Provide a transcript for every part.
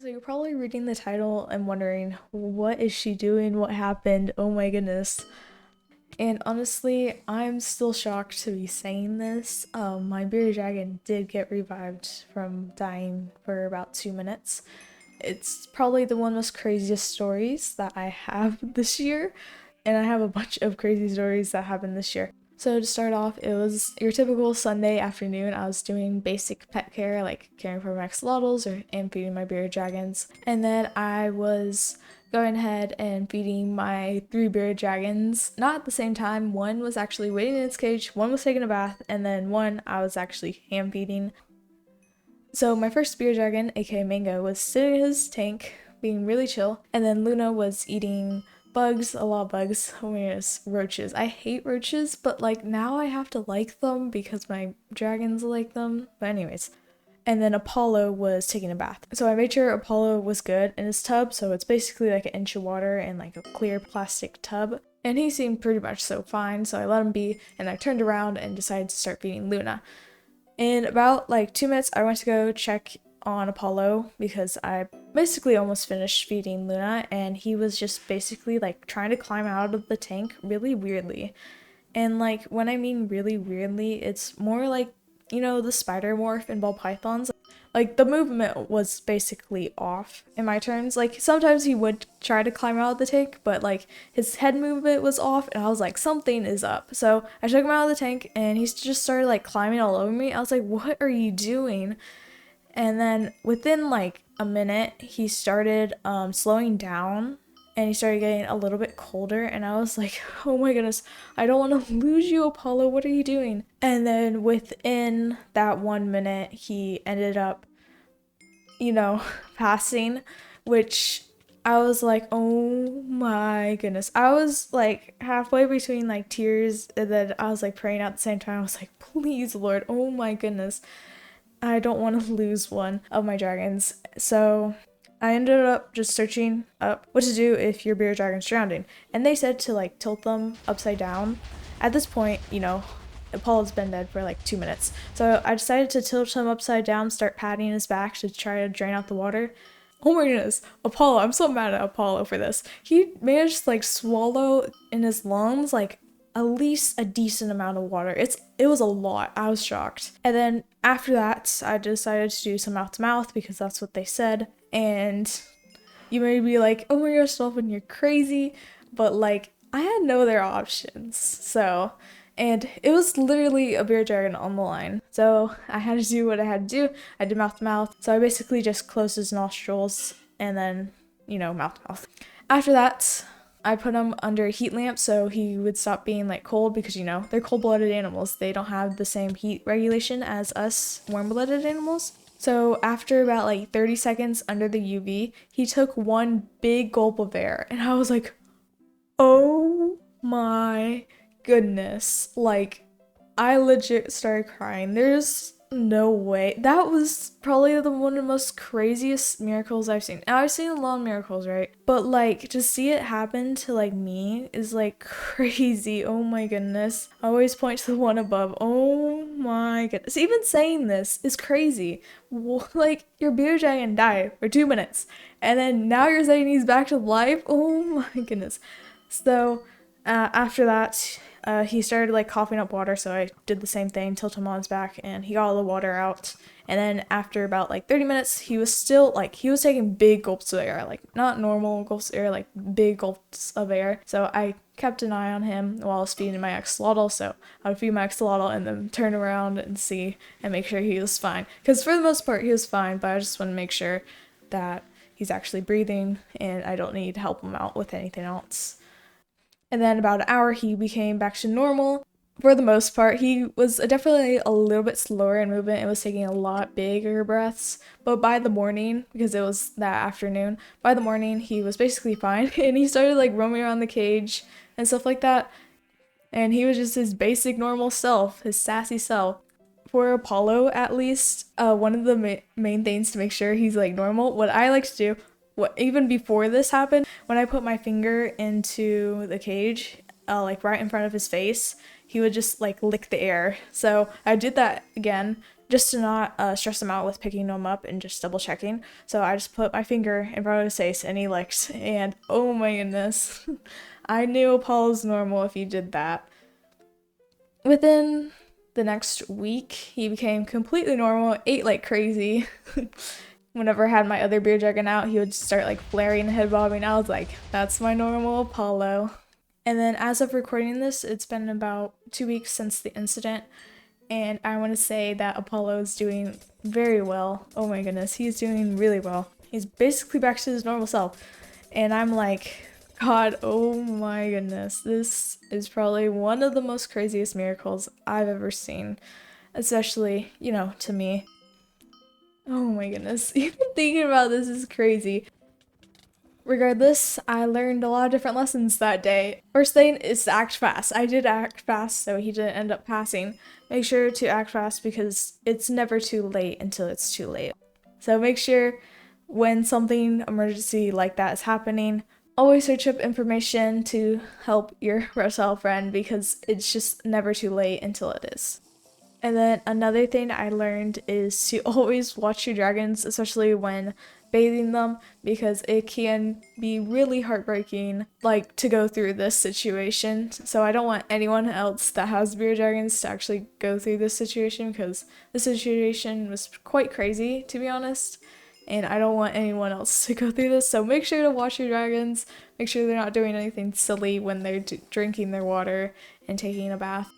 So you're probably reading the title and wondering, what is she doing? What happened? Oh my goodness. And honestly, I'm still shocked to be saying this. My bearded dragon did get revived from dying for about 2 minutes. It's probably the one of the most craziest stories that I have this year, and I have a bunch of crazy stories that happened this year. So to start off, it was your typical Sunday afternoon. I was doing basic pet care, like caring for my axolotls and feeding my bearded dragons. And then I was going ahead and feeding my 3 bearded dragons, not at the same time. One was actually waiting in its cage, one was taking a bath, and then one I was actually hand feeding. So my first bearded dragon, aka Mango, was sitting in his tank, being really chill, and then Luna was eating bugs, a lot of bugs. Oh my goodness, roaches. I hate roaches, but like now I have to like them because my dragons like them. But anyways. And then Apollo was taking a bath. So I made sure Apollo was good in his tub, so it's basically like an inch of water in like a clear plastic tub. And he seemed pretty much so fine, so I let him be, and I turned around and decided to start feeding Luna. In about like 2 minutes, I went to go check on Apollo because I basically almost finished feeding Luna, and he was just basically like trying to climb out of the tank really weirdly. And like when I mean really weirdly, it's more like, the spider morph in ball pythons. Like the movement was basically off in my terms. Like sometimes he would try to climb out of the tank, but like his head movement was off, and I was like, something is up. So I took him out of the tank, and he just started like climbing all over me. I was like, what are you doing? And then within like a minute, he started slowing down, and he started getting a little bit colder, and I was like, oh my goodness, I don't want to lose you, Apollo, what are you doing? And then within that 1 minute, he ended up, passing, which I was like, oh my goodness. I was like halfway between like tears, and then I was like praying at the same time. I was like, please, Lord, oh my goodness. I don't want to lose one of my dragons. So I ended up just searching up what to do if your bearded dragon's drowning. And they said to like tilt them upside down. At this point, Apollo's been dead for like 2 minutes. So I decided to tilt him upside down, start patting his back to try to drain out the water. Oh my goodness, Apollo, I'm so mad at Apollo for this. He managed to like swallow in his lungs like at least a decent amount of water. It was a lot. I was shocked. And then after that, I decided to do some mouth to mouth because that's what they said. And you may be like, oh my gosh, Dolphin, you're crazy. But like, I had no other options. So, and it was literally a bearded dragon on the line. So I had to do what I had to do. I did mouth to mouth. So I basically just closed his nostrils and then, mouth to mouth. After that, I put him under a heat lamp so he would stop being like cold because they're cold-blooded animals. They don't have the same heat regulation as us warm-blooded animals. So after about like 30 seconds under the UV, he took one big gulp of air, and I was like, oh my goodness. Like, I legit started crying. There's no way. That was probably one of the most craziest miracles I've seen. Now, I've seen a lot of miracles, right? But like, to see it happen to like me is like crazy. Oh my goodness. I always point to the one above. Oh my goodness. Even saying this is crazy. Like, your bearded dragon died for 2 minutes, and then now you're saying he's back to life? Oh my goodness. So, after that, he started like coughing up water, so I did the same thing, tilted him on his back, and he got all the water out. And then after about like 30 minutes, he was still like, he was taking big gulps of air, like not normal gulps of air, like big gulps of air. So I kept an eye on him while I was feeding my axolotl, so I would feed my axolotl and then turn around and see and make sure he was fine. Because for the most part, he was fine, but I just want to make sure that he's actually breathing and I don't need to help him out with anything else. And then about an hour, he became back to normal. For the most part, he was definitely a little bit slower in movement and was taking a lot bigger breaths. But by the morning, because it was that afternoon, by the morning, he was basically fine. And he started like roaming around the cage and stuff like that. And he was just his basic normal self, his sassy self. For Apollo, at least, one of the main things to make sure he's like normal, what I like to do, even before this happened, when I put my finger into the cage, like right in front of his face, he would just like lick the air. So I did that again just to not stress him out with picking him up and just double checking. So I just put my finger in front of his face and he licks. And oh my goodness, I knew Apollo's normal if he did that. Within the next week, he became completely normal, ate like crazy. Whenever I had my other beer dragon out, he would start like flaring and head bobbing. I was like, that's my normal Apollo. And then as of recording this, it's been about 2 weeks since the incident. And I want to say that Apollo is doing very well. Oh my goodness, he's doing really well. He's basically back to his normal self. And I'm like, God, oh my goodness. This is probably one of the most craziest miracles I've ever seen. Especially, you know, to me. Oh my goodness. Even thinking about this is crazy. Regardless, I learned a lot of different lessons that day. First thing is to act fast. I did act fast, so he didn't end up passing. Make sure to act fast because it's never too late until it's too late. So make sure when something emergency like that is happening, always search up information to help your reptile friend because it's just never too late until it is. And then another thing I learned is to always watch your dragons, especially when bathing them, because it can be really heartbreaking, like, to go through this situation. So I don't want anyone else that has bearded dragons to actually go through this situation, because the situation was quite crazy, to be honest, and I don't want anyone else to go through this. So make sure to watch your dragons, make sure they're not doing anything silly when they're drinking their water and taking a bath.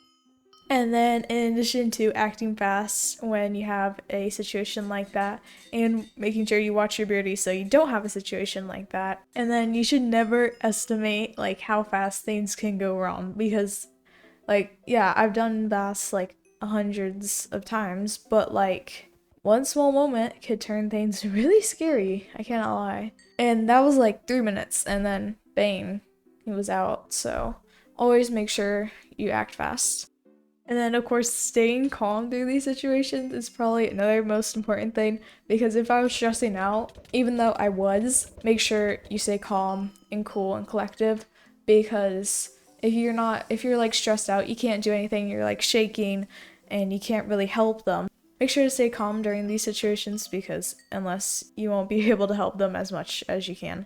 And then in addition to acting fast when you have a situation like that and making sure you watch your beardy so you don't have a situation like that. And then you should never estimate like how fast things can go wrong because like, yeah, I've done baths like hundreds of times, but like one small moment could turn things really scary. I cannot lie. And that was like 3 minutes and then bang, he was out. So always make sure you act fast. And then, of course, staying calm through these situations is probably another most important thing because if I was stressing out, even though I was, make sure you stay calm and cool and collective because if you're like stressed out, you can't do anything, you're like shaking and you can't really help them. Make sure to stay calm during these situations because unless you won't be able to help them as much as you can.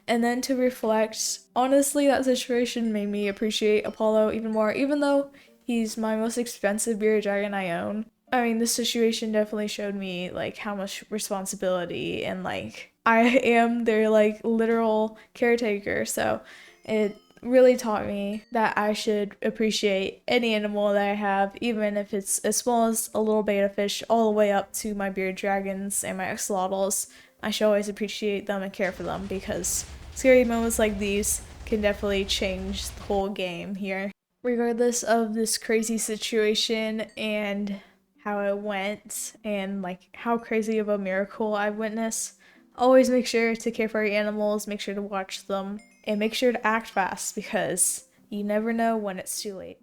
And then to reflect, honestly, that situation made me appreciate Apollo even more, even though he's my most expensive bearded dragon I own. I mean, this situation definitely showed me, like, how much responsibility and, like, I am their, like, literal caretaker. So it really taught me that I should appreciate any animal that I have, even if it's as small as a little betta fish all the way up to my bearded dragons and my axolotls. I should always appreciate them and care for them because scary moments like these can definitely change the whole game here. Regardless of this crazy situation and how it went and like how crazy of a miracle I've witnessed, always make sure to care for your animals, make sure to watch them, and make sure to act fast because you never know when it's too late.